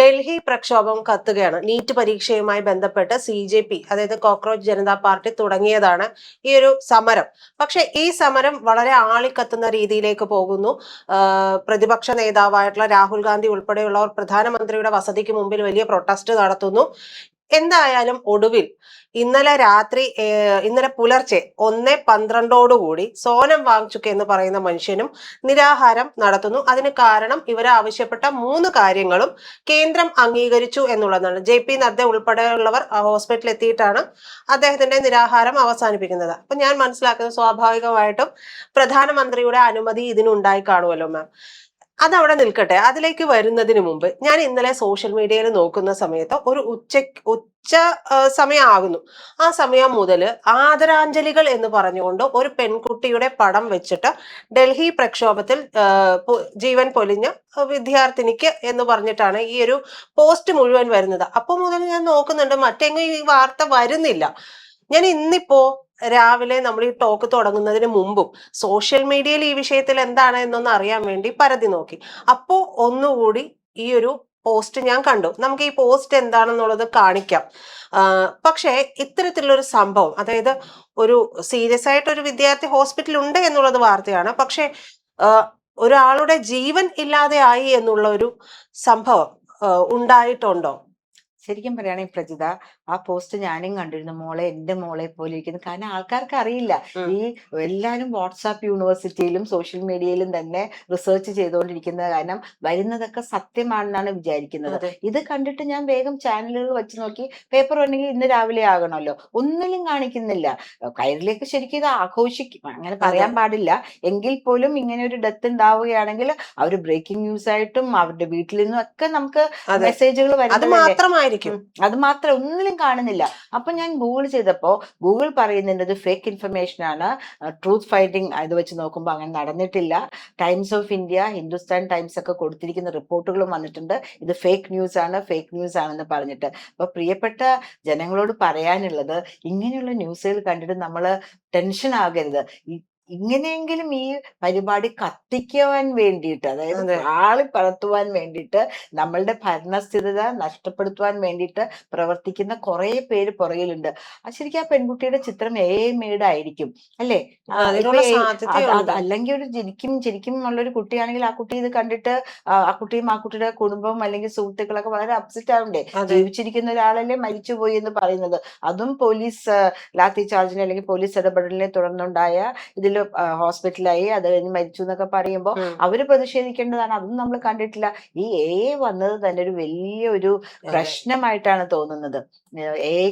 ഡൽഹി പ്രക്ഷോഭം കത്തുകയാണ്. നീറ്റ് പരീക്ഷയുമായി ബന്ധപ്പെട്ട് CJP, അതായത് കോക്രോച്ച് ജനതാ പാർട്ടി തുടങ്ങിയതാണ് ഈ ഒരു സമരം. പക്ഷെ ഈ സമരം വളരെ ആളിക്കത്തുന്ന രീതിയിലേക്ക് പോകുന്നു. പ്രതിപക്ഷ നേതാവായിട്ടുള്ള രാഹുൽ ഗാന്ധി ഉൾപ്പെടെയുള്ളവർ പ്രധാനമന്ത്രിയുടെ വസതിക്ക് മുമ്പിൽ വലിയ പ്രൊട്ടസ്റ്റ് നടത്തുന്നു. എന്തായാലും ഒടുവിൽ ഇന്നലെ പുലർച്ചെ 1:12 സോനം വാങ്ചുക് എന്ന് പറയുന്ന മനുഷ്യനും നിരാഹാരം നടത്തുന്നു. അതിന് കാരണം ഇവർ ആവശ്യപ്പെട്ട 3 കാര്യങ്ങളും കേന്ദ്രം അംഗീകരിച്ചു എന്നുള്ളതാണ്. JP നദ്ദ ഉൾപ്പെടെയുള്ളവർ ഹോസ്പിറ്റലിൽ എത്തിയിട്ടാണ് അദ്ദേഹത്തിന്റെ നിരാഹാരം അവസാനിപ്പിക്കുന്നത്. അപ്പൊ ഞാൻ മനസ്സിലാക്കുന്നത് സ്വാഭാവികമായിട്ടും പ്രധാനമന്ത്രിയുടെ അനുമതി ഇതിനുണ്ടായി കാണുമല്ലോ മാം. അതവിടെ നിൽക്കട്ടെ. അതിലേക്ക് വരുന്നതിന് മുമ്പ് ഞാൻ ഇന്നലെ സോഷ്യൽ മീഡിയയിൽ നോക്കുന്ന സമയത്ത് ഒരു ഉച്ച സമയമാകുന്നു. ആ സമയം മുതൽ ആദരാഞ്ജലികൾ എന്ന് പറഞ്ഞുകൊണ്ട് ഒരു പെൺകുട്ടിയുടെ പടം വെച്ചിട്ട് ഡൽഹി പ്രക്ഷോഭത്തിൽ ജീവൻ പൊലിഞ്ഞ വിദ്യാർത്ഥിനിക്ക് എന്ന് പറഞ്ഞിട്ടാണ് ഈ ഒരു പോസ്റ്റ് മുഴുവൻ വരുന്നത്. അപ്പോൾ മുതൽ ഞാൻ നോക്കുന്നുണ്ട്, മറ്റെങ്ങും ഈ വാർത്ത വരുന്നില്ല. ഞാൻ ഇന്നിപ്പോ രാവിലെ നമ്മൾ ഈ ടോക്ക് തുടങ്ങുന്നതിന് മുമ്പും സോഷ്യൽ മീഡിയയിൽ ഈ വിഷയത്തിൽ എന്താണ് എന്നൊന്ന് അറിയാൻ വേണ്ടി പരതി നോക്കി. അപ്പോ ഒന്നുകൂടി ഈ ഒരു പോസ്റ്റ് ഞാൻ കണ്ടു. നമുക്ക് ഈ പോസ്റ്റ് എന്താണെന്നുള്ളത് കാണിക്കാം. പക്ഷേ ഇത്തരത്തിലുള്ളൊരു സംഭവം, അതായത് ഒരു സീരിയസ് ആയിട്ട് ഒരു വിദ്യാർത്ഥി ഹോസ്പിറ്റലിൽ ഉണ്ട് എന്നുള്ളത് വാർത്തയാണ്. പക്ഷെ ഒരാളുടെ ജീവൻ ഇല്ലാതെ ആയി എന്നുള്ള ഒരു സംഭവം ഉണ്ടായിട്ടുണ്ടോ? ശരിക്കും പറയുകയാണെങ്കിൽ പ്രജിത, ആ പോസ്റ്റ് ഞാനും കണ്ടിരുന്നു. മോളെ, എന്റെ മോളെ പോലെ ഇരിക്കുന്നു. കാരണം ആൾക്കാർക്ക് അറിയില്ല. ഈ എല്ലാവരും വാട്സാപ്പ് യൂണിവേഴ്സിറ്റിയിലും സോഷ്യൽ മീഡിയയിലും തന്നെ റിസർച്ച് ചെയ്തുകൊണ്ടിരിക്കുന്ന കാരണം വരുന്നതൊക്കെ സത്യമാണെന്നാണ് വിചാരിക്കുന്നത്. ഇത് കണ്ടിട്ട് ഞാൻ വേഗം ചാനലുകൾ വെച്ച് നോക്കി. പേപ്പർ ഉണ്ടെങ്കിൽ ഇന്ന് രാവിലെ ആകണമല്ലോ, ഒന്നിലും കാണിക്കുന്നില്ല. കയറിലേക്ക് ശരിക്കും ഇത് ആഘോഷിക്കും, അങ്ങനെ പറയാൻ പാടില്ല. എങ്കിൽ പോലും ഇങ്ങനെ ഒരു ഡെത്ത് ഉണ്ടാവുകയാണെങ്കിൽ അവർ ബ്രേക്കിംഗ് ന്യൂസ് ആയിട്ടും അവരുടെ വീട്ടിൽ നിന്നും ഒക്കെ നമുക്ക് മെസ്സേജുകൾ വരുന്നത്. അത് മാത്രം ഒന്നിലും കാണുന്നില്ല. അപ്പൊ ഞാൻ ഗൂഗിൾ ചെയ്തപ്പോ ഗൂഗിൾ പറയുന്നുണ്ട് ഇത് ഫേക്ക് ഇൻഫർമേഷൻ ആണ്. ട്രൂത്ത് ഫൈൻഡിങ് ഇത് വെച്ച് നോക്കുമ്പോൾ അങ്ങനെ നടന്നിട്ടില്ല. Times of India, Hindustan times ഒക്കെ കൊടുത്തിരിക്കുന്ന റിപ്പോർട്ടുകളും വന്നിട്ടുണ്ട് ഇത് ഫേക്ക് ന്യൂസ് ആണെന്ന് പറഞ്ഞിട്ട്. അപ്പൊ പ്രിയപ്പെട്ട ജനങ്ങളോട് പറയാനുള്ളത്, ഇങ്ങനെയുള്ള ന്യൂസുകൾ കണ്ടിട്ട് നമ്മൾ ടെൻഷൻ ആകരുത്. ഇങ്ങനെയെങ്കിലും ഈ പരിപാടി കത്തിക്കുവാൻ വേണ്ടിയിട്ട്, അതായത് ആളി പരത്തുവാൻ വേണ്ടിയിട്ട്, നമ്മളുടെ ഭരണസ്ഥിരത നഷ്ടപ്പെടുത്തുവാൻ വേണ്ടിയിട്ട് പ്രവർത്തിക്കുന്ന കുറെ പേര് പുറകിലുണ്ട്. ശരിക്കും ആ പെൺകുട്ടിയുടെ ചിത്രം മെയ്ഡ് ആയിരിക്കും അല്ലേ? അല്ലെങ്കിൽ ഒരു ശരിക്കും ഉള്ളൊരു കുട്ടിയാണെങ്കിൽ ആ കുട്ടി ഇത് കണ്ടിട്ട് ആ കുട്ടിയും ആ കുട്ടിയുടെ കുടുംബവും അല്ലെങ്കിൽ സുഹൃത്തുക്കളൊക്കെ വളരെ അപ്സെറ്റ് ആവണ്ടേ? ജീവിച്ചിരിക്കുന്ന ഒരാളല്ലേ മരിച്ചുപോയി എന്ന് പറയുന്നത്. അതും പോലീസ് ലാത്തി ചാർജിനെ അല്ലെങ്കിൽ പോലീസ് ഇടപെടലിനെ തുടർന്നുണ്ടായ ഇതിൽ ഹോസ്പിറ്റലായി, അത് കഴിഞ്ഞ് മരിച്ചു എന്നൊക്കെ പറയുമ്പോൾ അവര് പ്രതിഷേധിക്കേണ്ടതാണ്. അതൊന്നും നമ്മൾ കണ്ടിട്ടില്ല. ഈ വന്നത് തന്നെ ഒരു വലിയൊരു പ്രശ്നമായിട്ടാണ് തോന്നുന്നത്.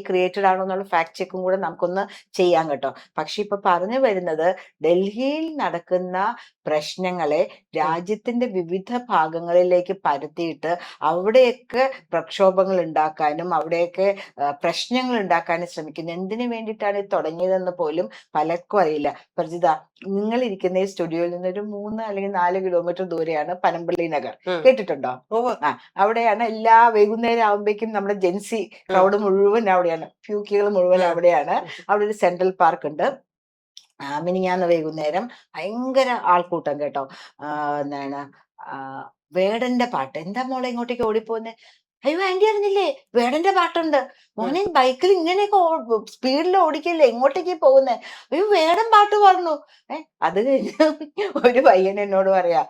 ക്രിയേറ്റഡ് ആണോ എന്നുള്ള ഫാക്ട് ചെക്കും കൂടെ നമുക്കൊന്ന് ചെയ്യാം കേട്ടോ. പക്ഷെ ഇപ്പൊ പറഞ്ഞു വരുന്നത്, ഡൽഹിയിൽ നടക്കുന്ന പ്രശ്നങ്ങളെ രാജ്യത്തിന്റെ വിവിധ ഭാഗങ്ങളിലേക്ക് പരത്തിയിട്ട് അവിടെയൊക്കെ പ്രക്ഷോഭങ്ങൾ ഉണ്ടാക്കാനും അവിടെയൊക്കെ പ്രശ്നങ്ങൾ ഉണ്ടാക്കാനും ശ്രമിക്കുന്നു. എന്തിനു വേണ്ടിയിട്ടാണ് ഇത് തുടങ്ങിയതെന്ന് പോലും പലർക്കും അറിയില്ല. പ്രജിത, നിങ്ങൾ ഇരിക്കുന്ന ഈ സ്റ്റുഡിയോയിൽ നിന്ന് ഒരു 3 അല്ലെങ്കിൽ 4 കിലോമീറ്റർ ദൂരെയാണ് പനമ്പള്ളി നഗർ. കേട്ടിട്ടുണ്ടോ? അവിടെയാണ് എല്ലാ വൈകുന്നേരം ആകുമ്പോഴേക്കും നമ്മുടെ ജെൻസി ക്രൗഡ് മുഴുവൻ അവിടെയാണ്, ഫ്യൂക്കികൾ മുഴുവൻ അവിടെയാണ്. അവിടെ ഒരു സെൻട്രൽ പാർക്ക് ഉണ്ട്. മിനിഞ്ഞാന്ന് വൈകുന്നേരം ഭയങ്കര ആൾക്കൂട്ടം കേട്ടോ. എന്താണ് വേടന്റെ പാട്ട്. എന്താ മോളെ ഇങ്ങോട്ടേക്ക് ഓടിപ്പോന്നെ? അയ്യോ ആന്റി അറിഞ്ഞില്ലേ, വേടന്റെ പാട്ടുണ്ട്. മോനെ ബൈക്കിൽ ഇങ്ങനെയൊക്കെ സ്പീഡിൽ ഓടിക്കല്ലേ, എങ്ങോട്ടേക്ക് പോകുന്നേ? അയ്യോ വേടൻ പാട്ട് പറഞ്ഞു. അത് കഴിഞ്ഞ് ഒരു പയ്യൻ എന്നോട് പറയാ,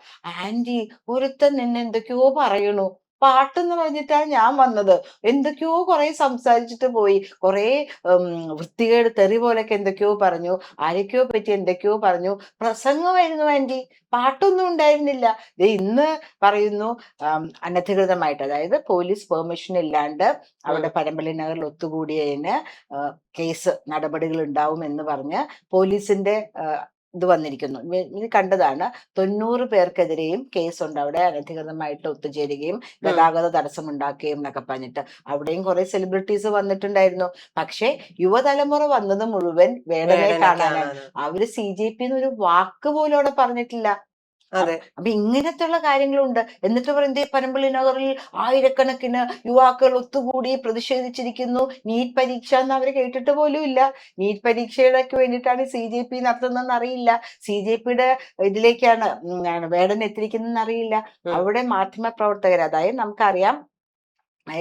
ആന്റി ഒരുത്തൻ നിന്നെ എന്തൊക്കെയോ പറയണു, പാട്ടെന്ന് പറഞ്ഞിട്ടാണ് ഞാൻ വന്നത്. എന്തൊക്കെയോ കുറെ സംസാരിച്ചിട്ട് പോയി, കുറെ വൃത്തികേട് തെറി പോലൊക്കെ എന്തൊക്കെയോ പറഞ്ഞു, ആരൊക്കെയോ പറ്റി എന്തൊക്കെയോ പറഞ്ഞു. പ്രസംഗമായിരുന്നു ആന്റി, പാട്ടൊന്നും ഉണ്ടായിരുന്നില്ല. ഇന്ന് പറയുന്നു അനധികൃതമായിട്ട്, അതായത് പോലീസ് പെർമിഷൻ ഇല്ലാണ്ട് അവിടെ പനമ്പള്ളി നഗറിൽ ഒത്തുകൂടിയതിന് കേസ് നടപടികൾ ഉണ്ടാവും എന്ന് പറഞ്ഞ് പോലീസിന്റെ ഇത് വന്നിരിക്കുന്നു. ഇത് കണ്ടതാണ്. 90 പേർക്കെതിരെയും കേസുണ്ട് അവിടെ, അനധികൃതമായിട്ട് ഒത്തുചേരുകയും ഗതാഗത തടസ്സമുണ്ടാക്കുകയും എന്നൊക്കെ പറഞ്ഞിട്ട്. അവിടെയും കുറെ സെലിബ്രിറ്റീസ് വന്നിട്ടുണ്ടായിരുന്നു. പക്ഷെ യുവതലമുറ വന്നത് മുഴുവൻ വേടനെ കാണാനാണ്. അവര് CJP എന്നൊരു വാക്ക് പോലും അവിടെ പറഞ്ഞിട്ടില്ല. അപ്പൊ ഇങ്ങനത്തെയുള്ള കാര്യങ്ങളുണ്ട്. എന്നിട്ട് പറയുന്നത് പനമ്പള്ളി നഗറിൽ ആയിരക്കണക്കിന് യുവാക്കൾ ഒത്തുകൂടി പ്രതിഷേധിച്ചിരിക്കുന്നു, നീറ്റ് പരീക്ഷ എന്ന് അവര് കേട്ടിട്ട് പോലും ഇല്ല. നീറ്റ് പരീക്ഷയുടെ വേണ്ടിയിട്ടാണ് CJP നടത്തുന്നതെന്ന് അറിയില്ല. CJPയുടെ ഇതിലേക്കാണ് വേടൻ എത്തിയിരിക്കുന്നതെന്ന് അറിയില്ല. അവിടെ മാധ്യമ പ്രവർത്തകർ, അതായത് നമുക്കറിയാം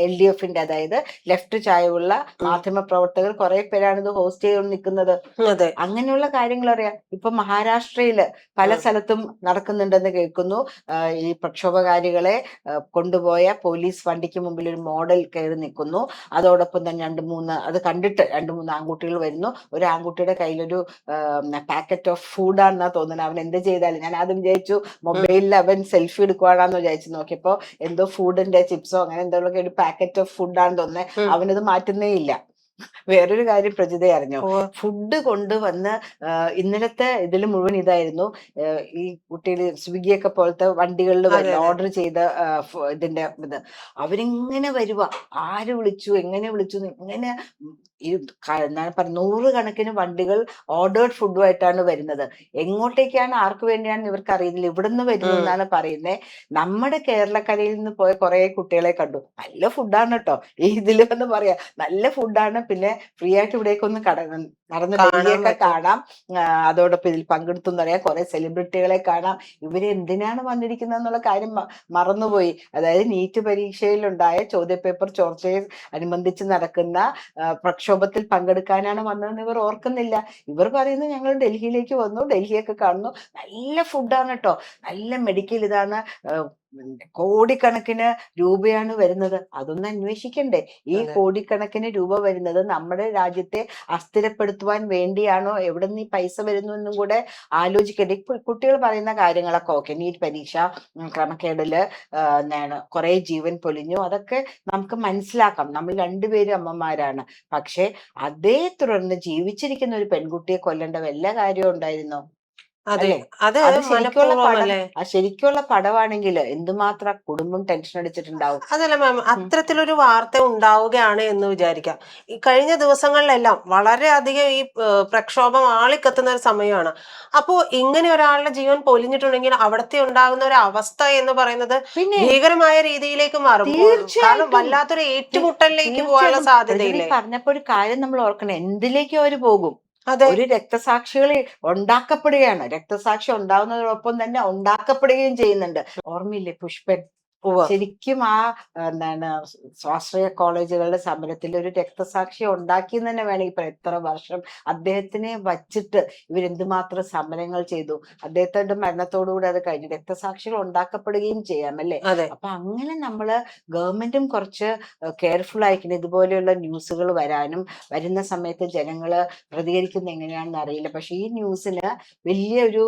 LDFന്റെ, അതായത് ലെഫ്റ്റ് ചായവുള്ള മാധ്യമ പ്രവർത്തകർ കുറെ പേരാണ് ഇത് ഹോസ്റ്റ് ചെയ്തുകൊണ്ട് നിൽക്കുന്നത്. അതെ. അങ്ങനെയുള്ള കാര്യങ്ങൾ അറിയാം. ഇപ്പൊ മഹാരാഷ്ട്രയില് പല സ്ഥലത്തും നടക്കുന്നുണ്ടെന്ന് കേൾക്കുന്നു. ഈ പ്രക്ഷോഭകാരികളെ കൊണ്ടുപോയ പോലീസ് വണ്ടിക്ക് മുമ്പിൽ ഒരു മോഡൽ കയറി നിൽക്കുന്നു. അതോടൊപ്പം തന്നെ അത് കണ്ടിട്ട് 2-3 ആൺകുട്ടികൾ വരുന്നു. ഒരു ആൺകുട്ടിയുടെ കയ്യിലൊരു പാക്കറ്റ് ഓഫ് ഫുഡാണെന്നാ തോന്നുന്നത്. അവൻ എന്ത് ചെയ്താലും, ഞാൻ ആദ്യം വിചാരിച്ചു മൊബൈലിൽ അവൻ സെൽഫി എടുക്കുവാണെന്ന് വിചാരിച്ചു. നോക്കിയപ്പോ എന്തോ ഫുഡിന്റെ ചിപ്സോ അങ്ങനെ എന്തെങ്കിലുമൊക്കെ ഒരു പാക്കറ്റ് ഓഫ് ഫുഡാണെന്ന് തോന്നുന്നത്. അവനത് മാറ്റുന്നേ ഇല്ല. വേറൊരു കാര്യം പ്രജിത അറിഞ്ഞോ? ഫുഡ് കൊണ്ടുവന്ന് ഇന്നലത്തെ ഇതിൽ മുഴുവൻ ഇതായിരുന്നു. ഈ കുട്ടികൾ സ്വിഗ്ഗിയൊക്കെ പോലത്തെ വണ്ടികളിൽ ഓർഡർ ചെയ്ത ഇതിന്റെ ഇത് അവരിങ്ങനെ വരുക, ആര് വിളിച്ചു, എങ്ങനെ വിളിച്ചു, ഇങ്ങനെ എന്താണ് പറയുക, 100 കണക്കിന് വണ്ടികൾ ഓർഡേർഡ് ഫുഡുമായിട്ടാണ് വരുന്നത്. എങ്ങോട്ടേക്കാണ്, ആർക്ക് വേണ്ടിയാണെന്ന് ഇവർക്ക് അറിയുന്നില്ല. ഇവിടുന്ന് വരുന്നു എന്നാണ് പറയുന്നത്. നമ്മുടെ കേരളക്കരയിൽ നിന്ന് പോയ കുറെ കുട്ടികളെ കണ്ടു. നല്ല ഫുഡാണ് കേട്ടോ ഈ ഇതിൽ എന്ന് പറയാ, നല്ല ഫുഡാണ്. പിന്നെ ഫ്രീ ആയിട്ട് ഇവിടേക്ക് ഒന്ന് നടന്ന് ഡൽഹിയൊക്കെ കാണാം. അതോടൊപ്പം ഇതിൽ പങ്കെടുത്തു എന്നറിയാം. കുറെ സെലിബ്രിറ്റികളെ കാണാം. ഇവര് എന്തിനാണ് വന്നിരിക്കുന്നത് എന്നുള്ള കാര്യം മറന്നുപോയി. അതായത് നീറ്റ് പരീക്ഷയിലുണ്ടായ ചോദ്യപേപ്പർ ചോർച്ചയെ അനുബന്ധിച്ച് നടക്കുന്ന പ്രക്ഷോഭത്തിൽ പങ്കെടുക്കാനാണ് വന്നതെന്ന് ഇവർ ഓർക്കുന്നില്ല. ഇവർ പറയുന്നത് ഞങ്ങൾ ഡൽഹിയിലേക്ക് വന്നു, ഡൽഹിയൊക്കെ കാണുന്നു, നല്ല ഫുഡാണ് കേട്ടോ, നല്ല മെഡിക്കൽ ഇതാണ്, കോടിക്കണക്കിന് രൂപയാണ് വരുന്നത്. അതൊന്ന് അന്വേഷിക്കണ്ടേ? ഈ കോടിക്കണക്കിന് രൂപ വരുന്നത് നമ്മുടെ രാജ്യത്തെ അസ്ഥിരപ്പെടുത്തുവാൻ വേണ്ടിയാണോ? എവിടെ നിന്ന് ഈ പൈസ വരുന്നു എന്നും കൂടെ ആലോചിക്കണ്ടേ? കുട്ടികൾ പറയുന്ന കാര്യങ്ങളൊക്കെ ഓക്കെ, നീറ്റ് പരീക്ഷ ക്രമക്കേടില് കുറെ ജീവൻ പൊലിഞ്ഞു, അതൊക്കെ നമുക്ക് മനസ്സിലാക്കാം. നമ്മൾ രണ്ടുപേരും അമ്മമാരാണ്. പക്ഷെ അതേ തുടർന്ന് ജീവിച്ചിരിക്കുന്ന ഒരു പെൺകുട്ടിയെ കൊല്ലേണ്ട വല്ല കാര്യവും ഉണ്ടായിരുന്നോ? അതെ, അത് അത് ശരിക്കുള്ള പടം, മനഃപൂർവ്വമല്ലേ? ശരിക്കുള്ള പടമാണെങ്കിൽ എന്തുമാത്രം കുടുംബം ടെൻഷൻ അടിച്ചിട്ടുണ്ടാവും. അതല്ല മാം, അത്തരത്തിലൊരു വാർത്ത ഉണ്ടാവുകയാണ് എന്ന് വിചാരിക്കാം. ഈ കഴിഞ്ഞ ദിവസങ്ങളിലെല്ലാം വളരെയധികം ഈ പ്രക്ഷോഭം ആളിക്കത്തുന്ന ഒരു സമയമാണ്. അപ്പോ ഇങ്ങനെ ഒരാളുടെ ജീവൻ പൊലിഞ്ഞിട്ടുണ്ടെങ്കിൽ അവിടത്തെ ഉണ്ടാകുന്ന ഒരു അവസ്ഥ എന്ന് പറയുന്നത് പിന്നെ ഭീകരമായ രീതിയിലേക്ക് മാറും. കാരണം വല്ലാത്തൊരു ഏറ്റുമുട്ടലിലേക്ക് പോകാനുള്ള സാധ്യതയില്ലേ? പറഞ്ഞപ്പോ ഒരു കാര്യം നമ്മൾ ഓർക്കണം, എന്തിലേക്കും അവര് പോകും. അതെ, ഒരു രക്തസാക്ഷികളെ ഉണ്ടാക്കപ്പെടുകയാണ്. രക്തസാക്ഷി ഉണ്ടാവുന്നതോടൊപ്പം തന്നെ ഉണ്ടാക്കപ്പെടുകയും ചെയ്യുന്നുണ്ട്. ഓർമ്മയില്ലേ പുഷ്പൻ? ശരിക്കും എന്താണ് സ്വാശ്രയ കോളേജുകളുടെ സമരത്തിൽ ഒരു രക്തസാക്ഷിയെ ഉണ്ടാക്കി എന്ന് തന്നെ വേണമെങ്കിൽ പറയാം. എത്ര വർഷം അദ്ദേഹത്തിനെ വച്ചിട്ട് ഇവരെന്തുമാത്രം സമരങ്ങൾ ചെയ്തു. അദ്ദേഹത്തിന്റെ മരണത്തോടുകൂടി അത് കഴിഞ്ഞു. രക്തസാക്ഷികൾ ഉണ്ടാക്കപ്പെടുകയും ചെയ്യാം അല്ലേ? അപ്പൊ അങ്ങനെ നമ്മള് ഗവൺമെന്റും കുറച്ച് കെയർഫുൾ ആയിരിക്കണം. ഇതുപോലെയുള്ള ന്യൂസുകൾ വരുന്ന സമയത്ത് ജനങ്ങള് പ്രതികരിക്കുന്നത് എങ്ങനെയാണെന്ന് അറിയില്ല. പക്ഷെ ഈ ന്യൂസിന് വലിയൊരു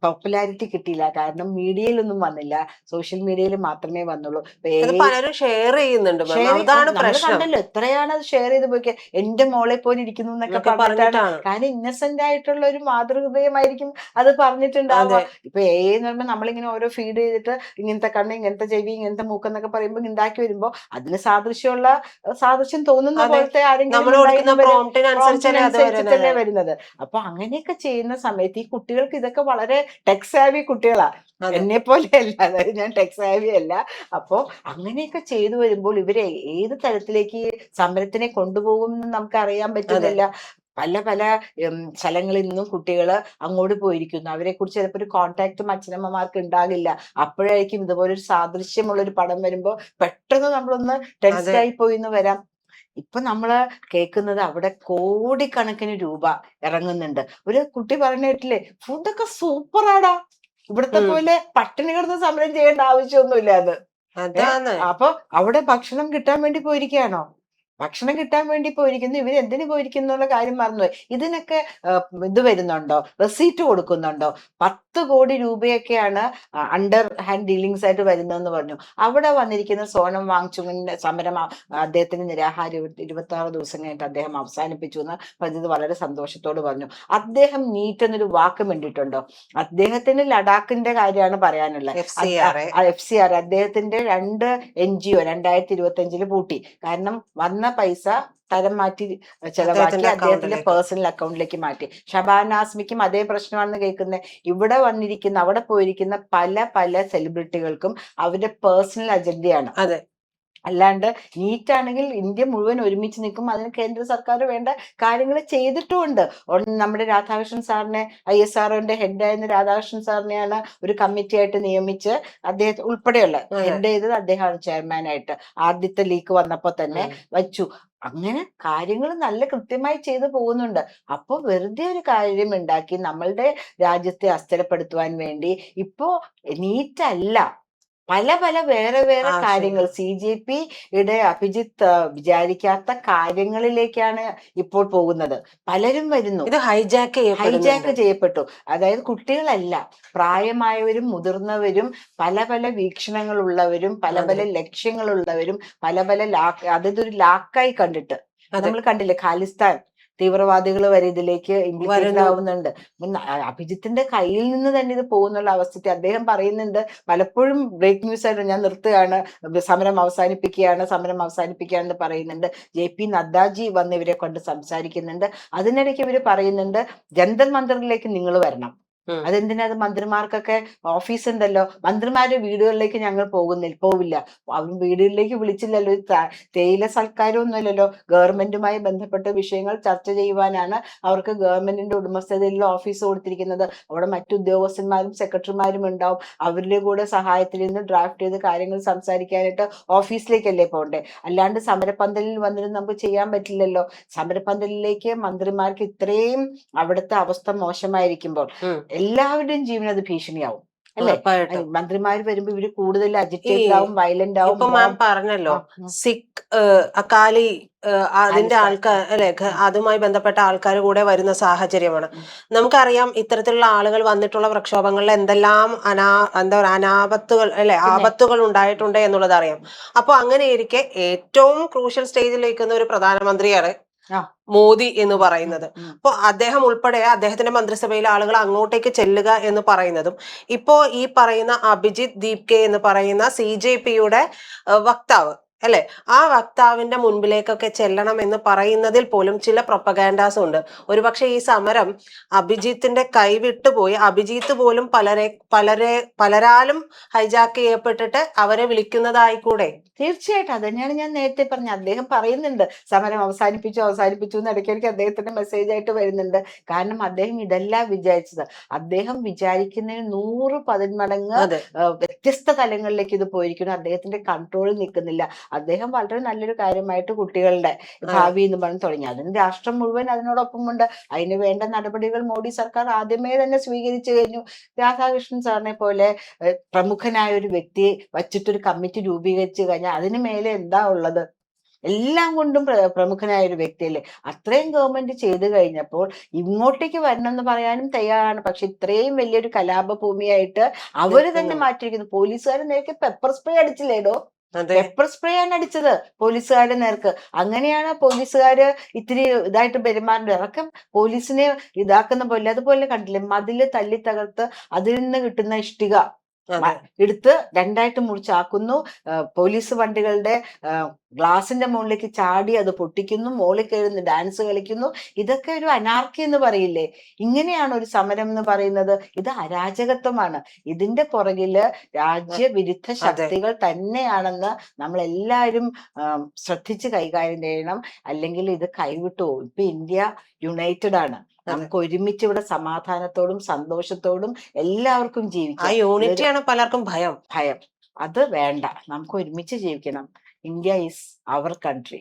പോപ്പുലാരിറ്റി കിട്ടിയില്ല. കാരണം മീഡിയയിലൊന്നും വന്നില്ല, സോഷ്യൽ മീഡിയയിൽ മാത്രമേ വന്നുള്ളൂ. പലരും ഷെയർ ചെയ്യുന്നുണ്ട്. കണ്ടല്ലോ എത്രയാണ് അത് ഷെയർ ചെയ്ത് പോയി, എന്റെ മോളെ പോലെ ഇരിക്കുന്നു എന്നൊക്കെ പറഞ്ഞിട്ടാണ്. കാരണം ഇന്നസെന്റ് ആയിട്ടുള്ള ഒരു മാതൃഹൃദയമായിരിക്കും അത് പറഞ്ഞിട്ടുണ്ടാവുക. ഇപ്പൊ എന്ന് പറയുമ്പോൾ നമ്മളിങ്ങനെ ഓരോ ഫീഡ് ചെയ്തിട്ട് ഇങ്ങനത്തെ കണ്ണ്, ഇങ്ങനത്തെ ചെവി, ഇങ്ങനത്തെ മൂക്കെന്നൊക്കെ പറയുമ്പോൾ ഉണ്ടാക്കി വരുമ്പോ അതിന് സാദൃശ്യം തോന്നുന്ന പോലത്തെ ആരെങ്കിലും വരുന്നത്. അപ്പൊ അങ്ങനെയൊക്കെ ചെയ്യുന്ന സമയത്ത് ഈ കുട്ടികൾക്ക് ഇതൊക്കെ വളരെ ടെക്സാവി കുട്ടികളാ, എന്നെ പോലെ അല്ല. അതായത് ഞാൻ ടെക്സാവി അല്ല. അപ്പോ അങ്ങനെയൊക്കെ ചെയ്തു വരുമ്പോൾ ഇവരെ ഏത് തരത്തിലേക്ക് സമരത്തിനെ കൊണ്ടുപോകും എന്ന് നമുക്ക് അറിയാൻ പറ്റുന്നില്ല. പല സ്ഥലങ്ങളിൽ നിന്നും കുട്ടികൾ അങ്ങോട്ട് പോയിരിക്കുന്നു. അവരെ കുറിച്ച് ചിലപ്പോൾ ഒരു കോണ്ടാക്റ്റും അച്ഛനമ്മമാർക്ക് ഉണ്ടാകില്ല. അപ്പോഴായിരിക്കും ഇതുപോലെ ഒരു സാദൃശ്യമുള്ള ഒരു പടം വരുമ്പോ പെട്ടെന്ന് നമ്മളൊന്ന് ടെൻസ്ഡ് ആയി പോയി എന്ന് വരാം. ഇപ്പൊ നമ്മള് കേൾക്കുന്നത് അവിടെ കോടിക്കണക്കിന് രൂപ ഇറങ്ങുന്നുണ്ട്. ഒരു കുട്ടി പറഞ്ഞു കേട്ടില്ലേ, ഫുഡൊക്കെ സൂപ്പറാടാ, ഇവിടത്തെ പോലെ പട്ടിണി കിടന്ന് സമരം ചെയ്യേണ്ട ആവശ്യമൊന്നുമില്ല. അപ്പൊ അവിടെ ഭക്ഷണം കിട്ടാൻ വേണ്ടി പോയിരിക്കുകയാണോ? ഭക്ഷണം കിട്ടാൻ വേണ്ടി പോയിരിക്കുന്നു. ഇവർ എന്തിനു പോയിരിക്കുന്നു എന്നുള്ള കാര്യം മറന്നുപോയി. ഇതിനൊക്കെ ഇത് വരുന്നുണ്ടോ, റെസീറ്റ് കൊടുക്കുന്നുണ്ടോ? 10 കോടി രൂപയൊക്കെയാണ് അണ്ടർ ഹാൻഡ് ഡീലിങ്സ് ആയിട്ട് വരുന്നതെന്ന് പറഞ്ഞു. അവിടെ വന്നിരിക്കുന്ന സോനം വാങ്ചുകിന്റെ സമരം അദ്ദേഹത്തിന് നിരാഹാരം 26 ദിവസം കഴിഞ്ഞിട്ട് അദ്ദേഹം അവസാനിപ്പിച്ചു എന്ന് പറഞ്ഞത് വളരെ സന്തോഷത്തോട് പറഞ്ഞു. അദ്ദേഹം നീറ്റ് എന്നൊരു വാക്ക് വേണ്ടിയിട്ടുണ്ടോ? അദ്ദേഹത്തിന് ലഡാക്കിന്റെ കാര്യമാണ് പറയാനുള്ളത്. FCR അദ്ദേഹത്തിന്റെ 2 NGO 2025 പൂട്ടി. കാരണം വന്ന പൈസ തരം മാറ്റി ചെലവാക്കി അദ്ദേഹത്തിന്റെ പേഴ്സണൽ അക്കൗണ്ടിലേക്ക് മാറ്റി. ഷബാന ആസ്മിക്കും അതേ പ്രശ്നമാണെന്ന് കേൾക്കുന്നത്. അവിടെ പോയിരിക്കുന്ന പല സെലിബ്രിറ്റികൾക്കും അവരുടെ പേഴ്സണൽ അജണ്ടയാണ്. അല്ലാണ്ട് നീറ്റാണെങ്കിൽ ഇന്ത്യ മുഴുവൻ ഒരുമിച്ച് നിൽക്കും. അതിന് കേന്ദ്ര സർക്കാർ വേണ്ട കാര്യങ്ങൾ ചെയ്തിട്ടുമുണ്ട്. നമ്മുടെ രാധാകൃഷ്ണൻ സാറിനെ ISROന്റെ ഹെഡായിരുന്ന രാധാകൃഷ്ണൻ സാറിനെയാണ് ഒരു കമ്മിറ്റി ആയിട്ട് നിയമിച്ച് അദ്ദേഹത്തെ ഉൾപ്പെടെയുള്ള ഹെഡ് ചെയ്തത് അദ്ദേഹമാണ് ചെയർമാനായിട്ട്. ആദ്യത്തെ ലീക്ക് വന്നപ്പോ തന്നെ വച്ചു. അങ്ങനെ കാര്യങ്ങൾ നല്ല കൃത്യമായി ചെയ്തു പോകുന്നുണ്ട്. അപ്പൊ വെറുതെ ഒരു കാര്യം ഉണ്ടാക്കി നമ്മളുടെ രാജ്യത്തെ അസ്ഥിരപ്പെടുത്തുവാൻ വേണ്ടി ഇപ്പോ നീറ്റല്ല, പല പല വേറെ വേറെ കാര്യങ്ങൾ CJPയുടെ അഭിജിത്ത് വിചാരിക്കാത്ത കാര്യങ്ങളിലേക്കാണ് ഇപ്പോൾ പോകുന്നത്. പലരും വരുന്നു, ഇത് ഹൈജാക്ക് ചെയ്യപ്പെട്ടു. അതായത് കുട്ടികളല്ല, പ്രായമായവരും മുതിർന്നവരും പല പല വീക്ഷണങ്ങളുള്ളവരും പല പല ലക്ഷ്യങ്ങളുള്ളവരും പല പല അതൊരു ലാക്കായി കണ്ടിട്ട് നമ്മൾ കണ്ടില്ലേ ഖാലിസ്ഥാൻ തീവ്രവാദികൾ വരെ ഇതിലേക്ക് ഇംപ്ലിക്കേറ്റഡ് ആവുന്നുണ്ട്. അഭിജിത്തിന്റെ കയ്യിൽ നിന്ന് തന്നെ ഇത് പോകുന്നുള്ള അവസ്ഥയ്ക്ക് അദ്ദേഹം പറയുന്നുണ്ട്. പലപ്പോഴും ബ്രേക്ക് ന്യൂസ് ആയിട്ട് ഞാൻ നിർത്തുകയാണ്, സമരം അവസാനിപ്പിക്കുകയാണെന്ന് പറയുന്നുണ്ട്. JP നദ്ദാജി വന്ന് ഇവരെ കൊണ്ട് സംസാരിക്കുന്നുണ്ട്. അതിനിടയ്ക്ക് ഇവര് പറയുന്നുണ്ട് ജന്തർ മന്ദറിലേക്ക് നിങ്ങൾ വരണം. അതെന്തിനാ? അത് മന്ത്രിമാർക്കൊക്കെ ഓഫീസ് ഉണ്ടല്ലോ. മന്ത്രിമാരുടെ വീടുകളിലേക്ക് ഞങ്ങൾ പോവില്ല. വീടുകളിലേക്ക് വിളിച്ചില്ലല്ലോ. തേയില സൽക്കാരമൊന്നുമല്ലല്ലോ. ഗവൺമെന്റുമായി ബന്ധപ്പെട്ട വിഷയങ്ങൾ ചർച്ച ചെയ്യുവാനാണ് അവർക്ക് ഗവൺമെന്റിന്റെ ഉടമസ്ഥതയിലുള്ള ഓഫീസ് കൊടുത്തിരിക്കുന്നത്. അവിടെ മറ്റു ഉദ്യോഗസ്ഥന്മാരും സെക്രട്ടറിമാരും ഉണ്ടാവും. അവരുടെ കൂടെ സഹായത്തിൽ നിന്ന് ഡ്രാഫ്റ്റ് ചെയ്ത് കാര്യങ്ങൾ സംസാരിക്കാനായിട്ട് ഓഫീസിലേക്കല്ലേ പോകണ്ടേ. അല്ലാണ്ട് സമരപ്പന്തലിൽ വന്നിട്ട് നമുക്ക് ചെയ്യാൻ പറ്റില്ലല്ലോ. സമരപ്പന്തലിലേക്ക് മന്ത്രിമാർക്ക് ഇത്രയും അവിടുത്തെ അവസ്ഥ മോശമായിരിക്കുമ്പോൾ എല്ലാവരുടെയും ജീവൻ അത് ഭീഷണിയാവും അല്ലെ. മന്ത്രിമാര് വരുമ്പോ ഇവര് കൂടുതൽ അജിറ്റേറ്റഡ് ആവും, വയലന്റ് ആവും. ഇപ്പൊ മാം പറഞ്ഞല്ലോ സിഖ് അകാലി അതിന്റെ ആൾക്കാർ അല്ലെ, അതുമായി ബന്ധപ്പെട്ട ആൾക്കാർ കൂടെ വരുന്ന സാഹചര്യമാണ്. നമുക്കറിയാം ഇത്തരത്തിലുള്ള ആളുകൾ വന്നിട്ടുള്ള പ്രക്ഷോഭങ്ങളിൽ എന്തെല്ലാം എന്താ പറയുക അനാപത്തുകൾ അല്ലെ, ആപത്തുകൾ ഉണ്ടായിട്ടുണ്ട് എന്നുള്ളത് അറിയാം. അപ്പൊ അങ്ങനെ ഇരിക്കെ ഏറ്റവും ക്രൂഷ്യൽ സ്റ്റേജിൽ നിൽക്കുന്ന ഒരു പ്രധാനമന്ത്രിയാണ് മോദി എന്ന് പറയുന്നത്. അപ്പോൾ അദ്ദേഹം ഉൾപ്പെടെ അദ്ദേഹത്തിന്റെ മന്ത്രിസഭയിലെ ആളുകൾ അങ്ങോട്ടേക്ക് ചെല്ലുക എന്ന് പറയുന്നതും ഇപ്പോ ഈ പറയുന്ന അഭിജിത്ത് ദീപ്കെ എന്ന് പറയുന്ന CJPയുടെ വക്താവ് അല്ലെ, ആ വക്താവിന്റെ മുൻപിലേക്കൊക്കെ ചെല്ലണം എന്ന് പറയുന്നതിൽ പോലും ചില പ്രൊപ്പഗാൻഡാസ് ഉണ്ട്. ഒരുപക്ഷെ ഈ സമരം അഭിജിത്തിന്റെ കൈവിട്ടുപോയി അഭിജിത്ത് പോലും പലരാലും ഹൈജാക്ക് ചെയ്യപ്പെട്ടിട്ട് അവരെ വിളിക്കുന്നതായിക്കൂടെ? തീർച്ചയായിട്ടും അത് തന്നെയാണ് ഞാൻ നേരത്തെ പറഞ്ഞത്. അദ്ദേഹം പറയുന്നുണ്ട് സമരം അവസാനിപ്പിച്ചു എന്ന് ഇടയ്ക്കിടയ്ക്ക് അദ്ദേഹത്തിന്റെ മെസ്സേജ് ആയിട്ട് വരുന്നുണ്ട്. കാരണം അദ്ദേഹം ഇതല്ല വിചാരിച്ചത്. അദ്ദേഹം വിചാരിക്കുന്നതിന് 100 പതിന്മടങ്ങ് വ്യത്യസ്ത തലങ്ങളിലേക്ക് ഇത് പോയിരിക്കുന്നു. അദ്ദേഹത്തിന്റെ കൺട്രോളിൽ നിൽക്കുന്നില്ല. അദ്ദേഹം വളരെ നല്ലൊരു കാര്യമായിട്ട് കുട്ടികളുടെ ഭാവി എന്ന് പറഞ്ഞ് തുടങ്ങി. അതിന് രാഷ്ട്രം മുഴുവൻ അതിനോടൊപ്പമുണ്ട്. അതിന് വേണ്ട നടപടികൾ മോഡി സർക്കാർ ആദ്യമേ തന്നെ സ്വീകരിച്ചു കഴിഞ്ഞു. രാധാകൃഷ്ണൻ സാറിനെ പോലെ പ്രമുഖനായ ഒരു വ്യക്തിയെ വച്ചിട്ടൊരു കമ്മിറ്റി രൂപീകരിച്ചു കഴിഞ്ഞാൽ അതിന് മേലെ എന്താ ഉള്ളത്? എല്ലാം കൊണ്ടും പ്രമുഖനായ ഒരു വ്യക്തിയല്ലേ. അത്രയും ഗവൺമെന്റ് ചെയ്തു കഴിഞ്ഞപ്പോൾ ഇങ്ങോട്ടേക്ക് വരണം എന്ന് പറയാനും തയ്യാറാണ്. പക്ഷെ ഇത്രയും വലിയൊരു കലാപഭൂമിയായിട്ട് അവര് തന്നെ മാറ്റിയിരിക്കുന്നു. പോലീസുകാർ നേരത്തെ പെപ്പർ സ്പ്രേ അടിച്ചില്ലേടോ? പെപ്പർ സ്പ്രേ ആണ് അടിച്ചത് പോലീസുകാരുടെ നേർക്ക്. അങ്ങനെയാണ് പോലീസുകാര് ഇത്തിരി ഇതായിട്ട് പെരുമാറേണ്ടത്. അതൊക്കെ പോലീസിനെ ഇതാക്കുന്ന പോലെ. അതുപോലെ കണ്ടില്ലേ മതില് തല്ലി തകർത്ത് അതിൽ നിന്ന് കിട്ടുന്ന ഇഷ്ടിക എടുത്ത് രണ്ടായിട്ട് മുറിച്ചാക്കുന്നു. പോലീസ് വണ്ടികളുടെ ഗ്ലാസിന്റെ മുകളിലേക്ക് ചാടി അത് പൊട്ടിക്കുന്നു, മോളിൽ കയറുന്ന ഡാൻസ് കളിക്കുന്നു. ഇതൊക്കെ ഒരു അനാർക്കി എന്ന് പറയില്ലേ? ഇങ്ങനെയാണ് ഒരു സമരം എന്ന് പറയുന്നത്. ഇത് അരാജകത്വമാണ്. ഇതിന്റെ പുറകില് രാജ്യവിരുദ്ധ ശക്തികൾ തന്നെയാണെന്ന് നമ്മൾ എല്ലാവരും ശ്രദ്ധിച്ച് കൈകാര്യം ചെയ്യണം. അല്ലെങ്കിൽ ഇത് കൈവിട്ടു പോകും. ഇപ്പൊ ഇന്ത്യ യുണൈറ്റഡ് ആണ്. നമുക്ക് ഒരുമിച്ച് ഇവിടെ സമാധാനത്തോടും സന്തോഷത്തോടും എല്ലാവർക്കും ജീവിക്കാം. ആ യൂണിറ്റിയാണ് പലർക്കും ഭയം. അത് വേണ്ട. നമുക്ക് ഒരുമിച്ച് ജീവിക്കണം. India is our country.